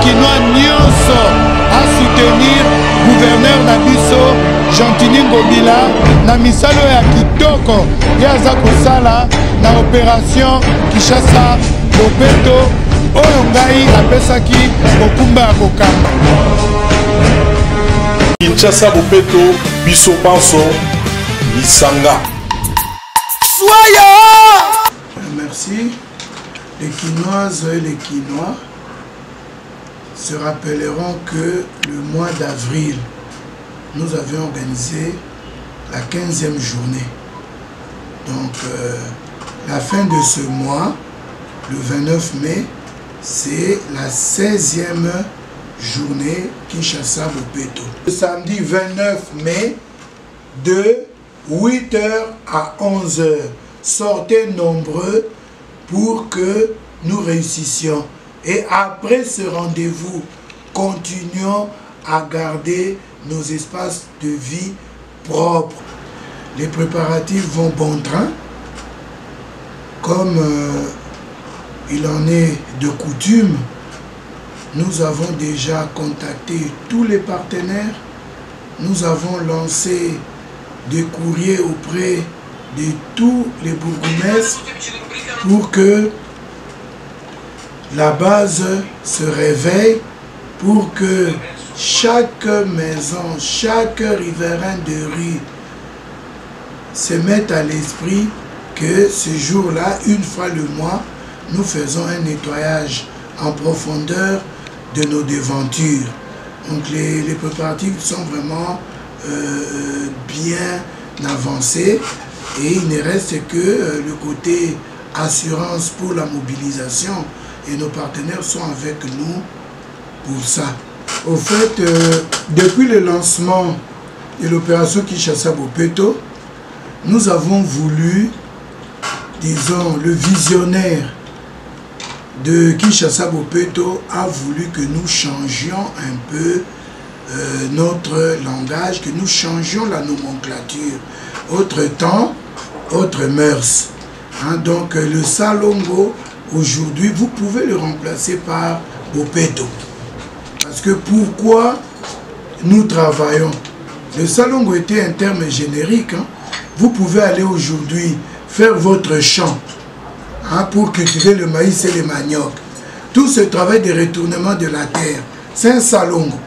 Kinois nyonso à soutenir gouverneur Nabiso Gentini Ngobila na misalo ya kitoko yaza kosala na opération Kinshasa Bopeto oyo ngai apesaki kokumba ya kokamba. Kinshasa Bopeto biso panso Misanga. Soya! Merci. Les Quinoises et les Quinois se rappelleront que le mois d'avril, nous avions organisé la 15e journée. Donc, la fin de ce mois, le 29 mai, c'est la 16e journée Kinshasa Bopeto. Le samedi 29 mai, de 8h à 11h. Sortez nombreux pour que nous réussissions. Et après ce rendez-vous, continuons à garder nos espaces de vie propres. Les préparatifs vont bon train, comme il en est de coutume. Nous avons déjà contacté tous les partenaires. Nous avons lancé des courriers auprès de tous les bourgmestres pour que la base se réveille, pour que chaque maison, chaque riverain de rue se mette à l'esprit que ce jour-là, une fois le mois, nous faisons un nettoyage en profondeur de nos devantures. Donc les préparatifs sont vraiment bien avancés et il ne reste que le côté assurance pour la mobilisation et nos partenaires sont avec nous pour ça. Au fait, depuis le lancement de l'opération Kinshasa Bopeto, nous avons voulu, disons, le visionnaire de Kinshasa Bopeto a voulu que nous changions un peu notre langage, que nous changions la nomenclature. Autre temps, autre mœurs. Hein, donc le Salongo, aujourd'hui, vous pouvez le remplacer par Bopeto. Parce que pourquoi nous travaillons? Le Salongo était un terme générique. Hein. Vous pouvez aller aujourd'hui faire votre champ hein, pour cultiver le maïs et les maniocs. Tout ce travail de retournement de la terre, c'est un Salongo.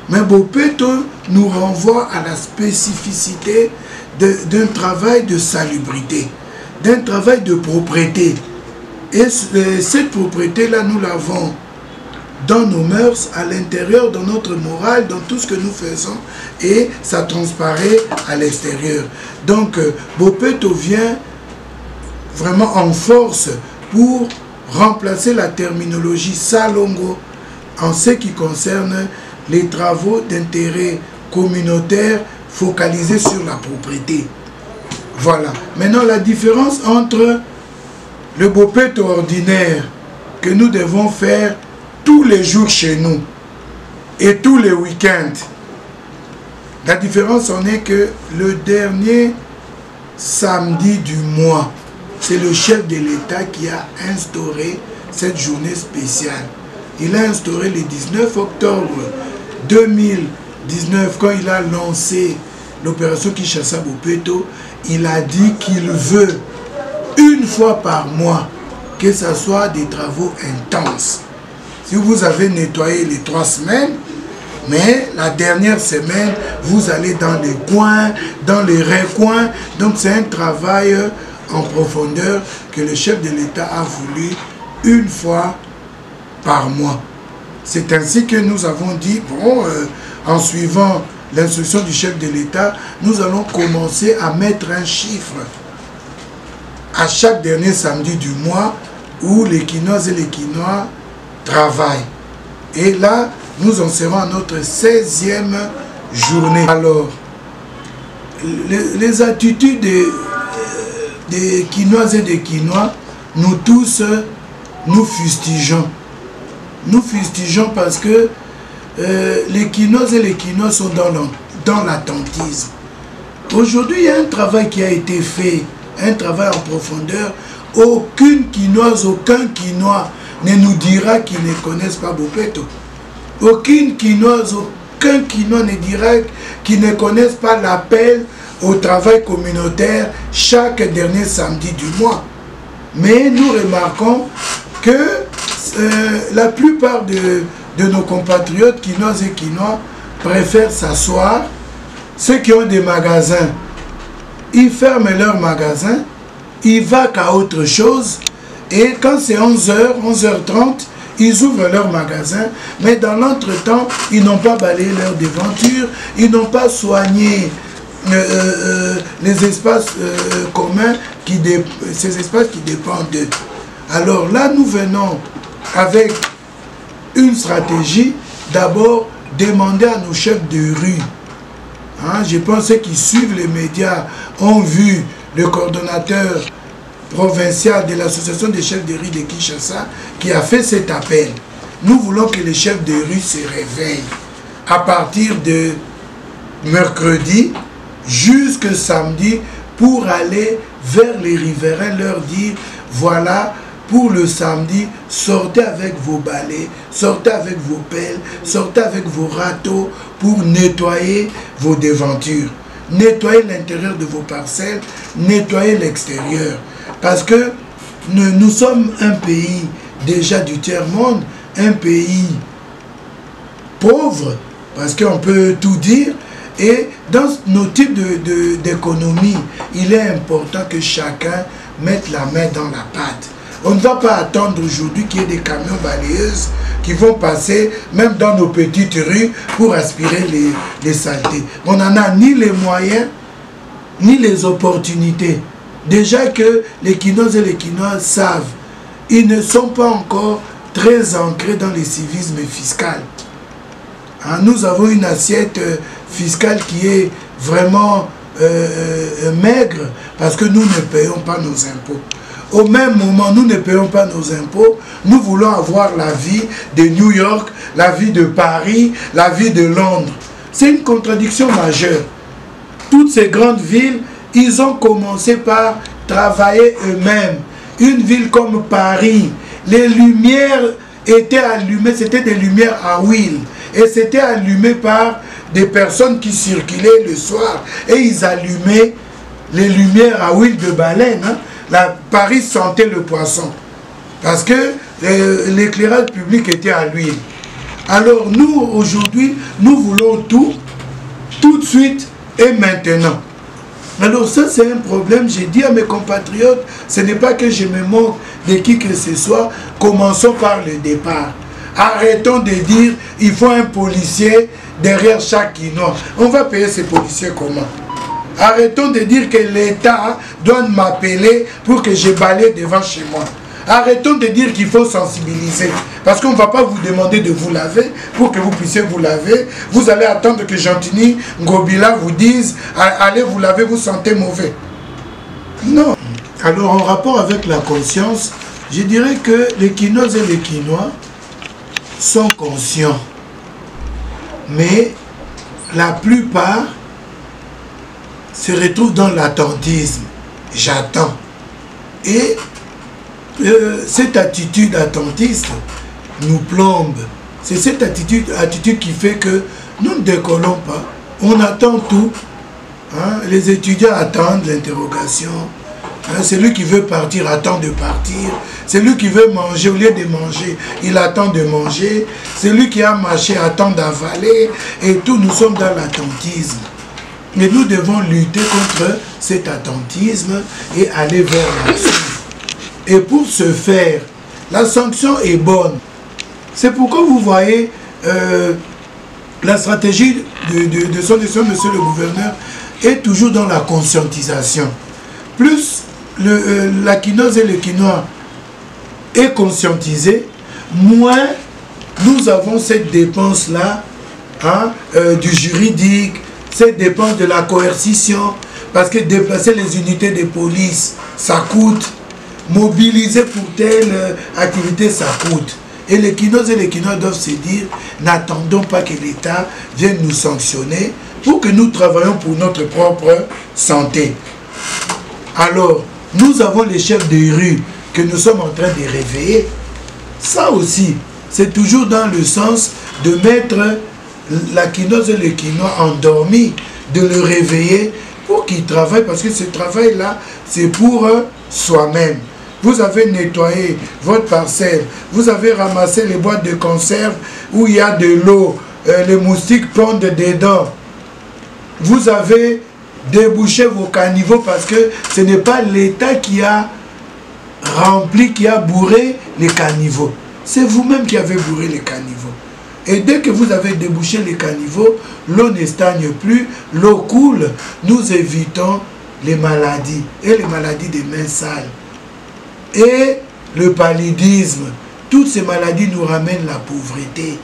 Mais Bopeto nous renvoie à la spécificité d'un travail de salubrité, d'un travail de propreté. Et cette propreté-là, nous l'avons dans nos mœurs, à l'intérieur, dans notre morale, dans tout ce que nous faisons, et ça transparaît à l'extérieur. Donc, Bopeto vient vraiment en force pour remplacer la terminologie Salongo en ce qui concerne les travaux d'intérêt communautaire focalisés sur la propriété. Voilà. Maintenant, la différence entre le Bopeto ordinaire que nous devons faire tous les jours chez nous et tous les week-ends, la différence en est que le dernier samedi du mois, c'est le chef de l'État qui a instauré cette journée spéciale. Il a instauré le 19 octobre 2019, quand il a lancé l'opération Kinshasa Bopeto, il a dit qu'il veut une fois par mois que ce soit des travaux intenses. Si vous avez nettoyé les 3 semaines, mais la dernière semaine, vous allez dans les coins, dans les recoins. Donc c'est un travail en profondeur que le chef de l'État a voulu une fois par mois. C'est ainsi que nous avons dit, bon, en suivant l'instruction du chef de l'État, nous allons commencer à mettre un chiffre à chaque dernier samedi du mois où les Quinoises et les Quinois travaillent. Et là, nous en serons à notre 16e journée. Alors, les attitudes des Quinoises et des Quinois, nous tous, nous fustigeons. Nous fustigeons parce que les Quinoises et les Quinois sont dans l'attentisme. Aujourd'hui, il y a un travail qui a été fait, un travail en profondeur. Aucune Quinoise, aucun Quinois ne nous dira qu'ils ne connaissent pas Bopeto. Aucun Quinois ne dira qu'ils ne connaissent pas l'appel au travail communautaire chaque dernier samedi du mois. Mais nous remarquons que la plupart de nos compatriotes Quinoises et Quinois préfèrent s'asseoir. Ceux qui ont des magasins, ils ferment leurs magasins, ils vont qu'à autre chose. Et quand c'est 11h, 11h30, ils ouvrent leur magasin, mais dans l'entretemps, ils n'ont pas balayé leur devanture, ils n'ont pas soigné les espaces communs, ces espaces qui dépendent d'eux. Alors là, nous venons avec une stratégie, d'abord demander à nos chefs de rue. Hein, je pense que ceux qui suivent les médias ont vu le coordonnateur provincial de l'association des chefs de rue de Kinshasa qui a fait cet appel. Nous voulons que les chefs de rue se réveillent à partir de mercredi jusqu'à samedi pour aller vers les riverains, leur dire voilà, pour le samedi, sortez avec vos balais, sortez avec vos pelles, sortez avec vos râteaux pour nettoyer vos devantures, nettoyer l'intérieur de vos parcelles, nettoyer l'extérieur. Parce que nous sommes un pays déjà du tiers-monde, un pays pauvre, parce qu'on peut tout dire, et dans nos types d'économie, il est important que chacun mette la main dans la pâte. On ne va pas attendre aujourd'hui qu'il y ait des camions balayeuses qui vont passer même dans nos petites rues pour aspirer les saletés. On n'en a ni les moyens, ni les opportunités. Déjà que les Quinois et les Quinois savent, ils ne sont pas encore très ancrés dans les civismes fiscal. Hein, nous avons une assiette fiscale qui est vraiment maigre parce que nous ne payons pas nos impôts. Au même moment, nous ne payons pas nos impôts, nous voulons avoir la vie de New York, la vie de Paris, la vie de Londres. C'est une contradiction majeure. Toutes ces grandes villes, ils ont commencé par travailler eux-mêmes. Une ville comme Paris, les lumières étaient allumées, c'était des lumières à huile. Et c'était allumé par des personnes qui circulaient le soir. Et ils allumaient les lumières à huile de baleine. Hein. Paris sentait le poisson. Parce que l'éclairage public était à l'huile. Alors nous, aujourd'hui, nous voulons tout de suite et maintenant. Alors ça, c'est un problème. J'ai dit à mes compatriotes, ce n'est pas que je me moque de qui que ce soit. Commençons par le départ. Arrêtons de dire, il faut un policier derrière chaque Quinois. On va payer ces policiers comment? Arrêtons de dire que l'État doit m'appeler pour que je balaye devant chez moi. Arrêtons de dire qu'il faut sensibiliser. Parce qu'on ne va pas vous demander de vous laver pour que vous puissiez vous laver. Vous allez attendre que Gentini Ngobila vous dise allez vous laver, vous sentez mauvais. Non. Alors en rapport avec la conscience, je dirais que les Quinoises et les Quinois sont conscients. Mais la plupart se retrouvent dans l'attentisme. J'attends. Et cette attitude attentiste nous plombe. C'est cette attitude qui fait que nous ne décollons pas. On attend tout. Hein? Les étudiants attendent l'interrogation. Hein? Celui qui veut partir attend de partir. Celui qui veut manger, au lieu de manger, il attend de manger. Celui qui a marché attend d'avaler. Et tout, nous sommes dans l'attentisme. Mais nous devons lutter contre cet attentisme et aller vers l'action. Et pour ce faire, la sanction est bonne. C'est pourquoi vous voyez la stratégie de son décision, monsieur le gouverneur, est toujours dans la conscientisation. Plus la quinoise et le quinois est conscientisé, moins nous avons cette dépense-là hein, du juridique, cette dépense de la coercition, parce que déplacer les unités de police, ça coûte. Mobiliser pour telle activité, ça coûte. Et les quinois et les quinois doivent se dire, n'attendons pas que l'État vienne nous sanctionner pour que nous travaillions pour notre propre santé. Alors, nous avons les chefs de rue que nous sommes en train de réveiller. Ça aussi, c'est toujours dans le sens de mettre la quinoise et le quinoa endormi, de le réveiller pour qu'il travaille, parce que ce travail-là, c'est pour soi-même. Vous avez nettoyé votre parcelle, vous avez ramassé les boîtes de conserve où il y a de l'eau, les moustiques pondent dedans. Vous avez débouché vos caniveaux parce que ce n'est pas l'État qui a rempli, qui a bourré les caniveaux. C'est vous-même qui avez bourré les caniveaux. Et dès que vous avez débouché les caniveaux, l'eau ne stagne plus, l'eau coule. Nous évitons les maladies et les maladies des mains sales. Et le paludisme, toutes ces maladies nous ramènent la pauvreté.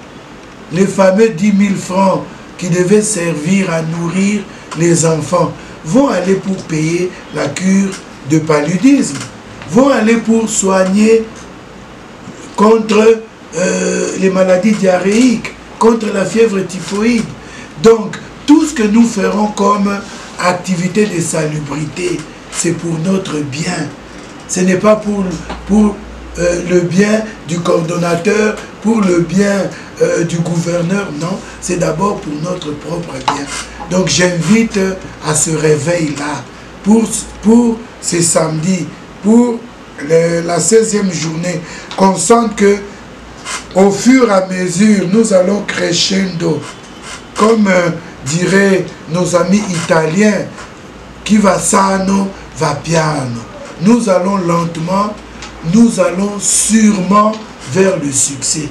Les fameux 10 000 francs qui devaient servir à nourrir les enfants vont aller pour payer la cure de paludisme, vont aller pour soigner contre les maladies diarrhéiques, contre la fièvre typhoïde. Donc, tout ce que nous ferons comme activité de salubrité, c'est pour notre bien. Ce n'est pas pour le bien du coordonnateur, pour le bien du gouverneur, non. C'est d'abord pour notre propre bien. Donc, j'invite à ce réveil-là, pour ce samedi, pour la 16e journée, qu'on sente que au fur et à mesure, nous allons crescendo, comme diraient nos amis italiens, qui va sano, va piano. Nous allons lentement, nous allons sûrement vers le succès.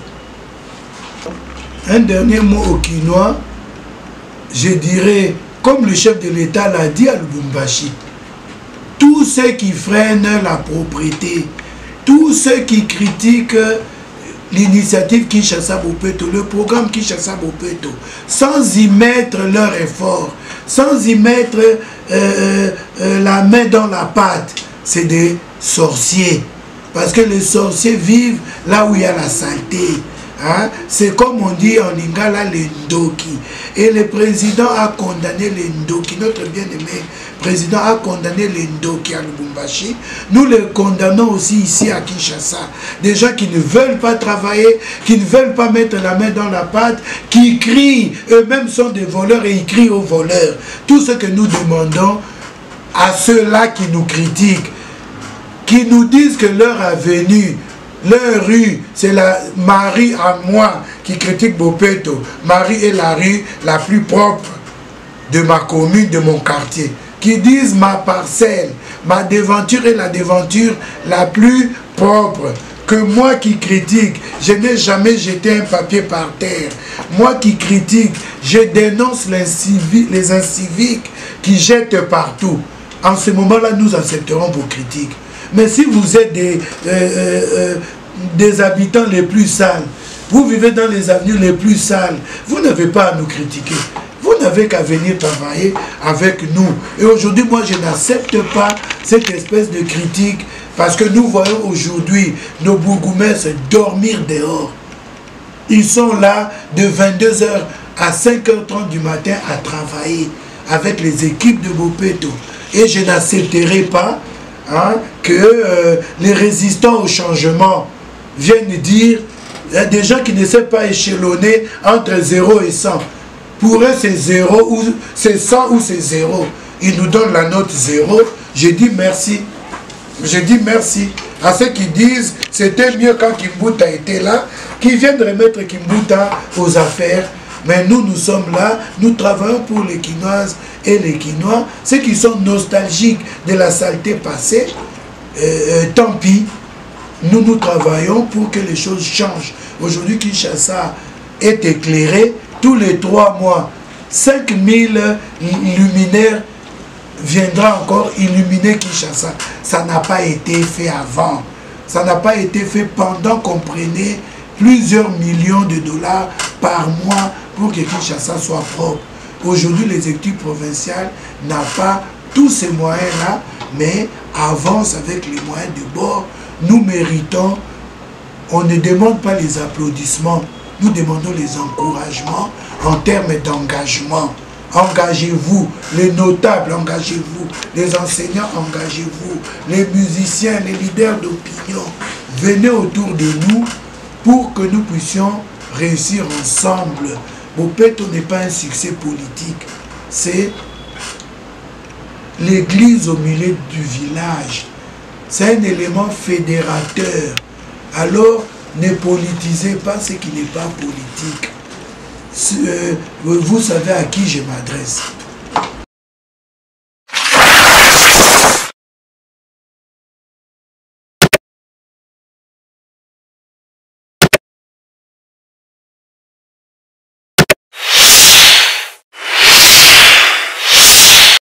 Un dernier mot au quinoa, je dirais, comme le chef de l'État l'a dit à Lubumbashi, tous ceux qui freinent la propriété, tous ceux qui critiquent l'initiative Kinshasa Bopeto, le programme Kinshasa Bopeto, sans y mettre leur effort, sans y mettre la main dans la pâte, c'est des sorciers. Parce que les sorciers vivent là où il y a la saleté. Hein? C'est comme on dit en lingala, les ndoki. Et le président a condamné les ndoki. Notre bien-aimé président a condamné les ndoki à Lubumbashi. Nous les condamnons aussi ici à Kinshasa. Des gens qui ne veulent pas travailler, qui ne veulent pas mettre la main dans la pâte, qui crient, eux-mêmes sont des voleurs et ils crient aux voleurs. Tout ce que nous demandons à ceux-là qui nous critiquent, qui nous disent que leur avenue, leur rue, c'est la Marie à moi qui critique Bopeto. Marie est la rue la plus propre de ma commune, de mon quartier. Qui disent ma parcelle, ma devanture est la devanture la plus propre. Que moi qui critique, je n'ai jamais jeté un papier par terre. Moi qui critique, je dénonce les inciviques qui jettent partout. En ce moment-là, nous accepterons vos critiques. Mais si vous êtes des habitants les plus sales, vous vivez dans les avenues les plus sales, vous n'avez pas à nous critiquer. Vous n'avez qu'à venir travailler avec nous. Et aujourd'hui, moi, je n'accepte pas cette espèce de critique parce que nous voyons aujourd'hui nos bourgmestres dormir dehors. Ils sont là de 22h à 5h30 du matin à travailler avec les équipes de Bopeto. Et je n'accepterai pas que les résistants au changement viennent dire, il y a des gens qui ne savent pas échelonner entre 0 et 100. Pour eux, c'est 0 ou c'est 100 ou c'est 0. Ils nous donnent la note 0. Je dis merci. Je dis merci à ceux qui disent c'était mieux quand Kimbuta était là, qui viennent remettre Kimbuta aux affaires. Mais nous, nous sommes là, nous travaillons pour les Quinoises et les Quinois, ceux qui sont nostalgiques de la saleté passée, tant pis, nous travaillons pour que les choses changent. Aujourd'hui, Kinshasa est éclairé, tous les 3 mois, 5000 luminaires viendra encore illuminer Kinshasa. Ça n'a pas été fait avant, ça n'a pas été fait pendant qu'on prenait plusieurs millions de dollars par mois pour que Kinshasa soit propre. Aujourd'hui, les équipes provinciales n'ont pas tous ces moyens-là, mais avancent avec les moyens de bord. Nous méritons, on ne demande pas les applaudissements, nous demandons les encouragements en termes d'engagement. Engagez-vous, les notables, engagez-vous, les enseignants, engagez-vous, les musiciens, les leaders d'opinion, venez autour de nous pour que nous puissions réussir ensemble. Bopeto n'est pas un succès politique, c'est l'église au milieu du village. C'est un élément fédérateur. Alors, ne politisez pas ce qui n'est pas politique. Vous savez à qui je m'adresse.